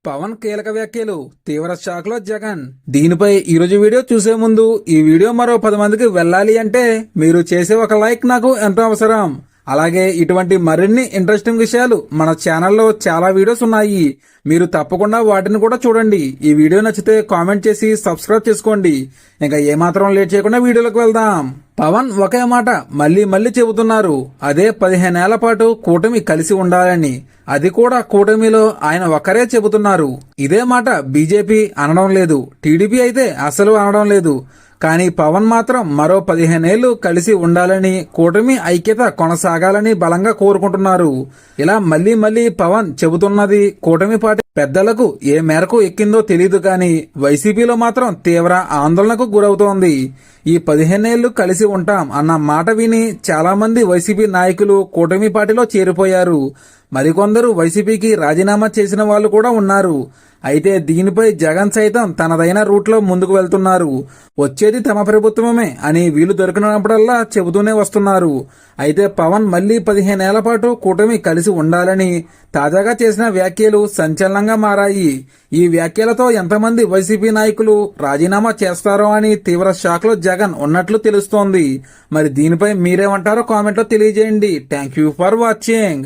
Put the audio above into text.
పవన్ కీలక వ్యాఖ్యలు, తీవ్ర షాక్ లో జగన్. దీనిపై ఈరోజు వీడియో చూసే ముందు ఈ వీడియో మరో 10 మందికి వెళ్ళాలి అంటే మీరు చేసే ఒక లైక్ నాకు ఎంతో అవసరం. అలాగే ఇటువంటి మరిన్ని ఇంట్రెస్టింగ్ విషయాలు మన ఛానల్లో చాలా వీడియోస్ ఉన్నాయి, మీరు తప్పకుండా వాటిని కూడా చూడండి. ఈ వీడియో నచ్చితే కామెంట్ చేసి సబ్స్క్రైబ్ చేసుకోండి. ఇంకా ఏమాత్రం లేట్ చేయకుండా వీడియోలోకి వెళ్దాం. పవన్ ఒకే మాట మళ్లీ మళ్లీ చెబుతున్నారు, అదే 15 ఏళ్ల పాటు కూటమి కలిసి ఉండాలని. అది కూడా కూటమిలో ఆయన ఒక్కరే చెబుతున్నారు. ఇదే మాట బీజేపీ అనడం లేదు, టీడీపీ అయితే అసలు అనడం లేదు. కానీ పవన్ మాత్రం మరో 15 ఏళ్లు కలిసి ఉండాలని, కూటమి ఐక్యత కొనసాగాలని బలంగా కోరుకుంటున్నారు. ఇలా మళ్లీ మళ్లీ పవన్ చెబుతున్నది కూటమి పార్టీ పెద్దలకు ఏ మేరకు ఎక్కిందో తెలియదు, కానీ వైసీపీలో మాత్రం తీవ్ర ఆందోళనకు గురవుతోంది. ఈ 15 ఏళ్లు కలిసి ఉంటాం అన్న మాట విని చాలా మంది వైసీపీ నాయకులు కూటమి పార్టీలో చేరిపోయారు. మరికొందరు వైసీపీకి రాజీనామా చేసిన వాళ్ళు కూడా ఉన్నారు. అయితే దీనిపై జగన్ సైతం తనదైన రూట్లో ముందుకు వెళ్తున్నారు. వచ్చేది తమ ప్రభుత్వమే అని వీలు దొరికినప్పుడల్లా చెబుతూనే వస్తున్నారు. అయితే పవన్ మళ్లీ 15 ఏళ్ల పాటు కూటమి కలిసి ఉండాలని తాజాగా చేసిన వ్యాఖ్యలు సంచలనంగా మారాయి. ఈ వ్యాఖ్యలతో ఎంతమంది వైసీపీ నాయకులు రాజీనామా చేస్తారో అని తీవ్ర షాక్ లో జగన్ ఉన్నట్లు తెలుస్తోంది. మరి దీనిపై మీరేమంటారో కామెంట్లో తెలియజేయండి. Thank you for watching.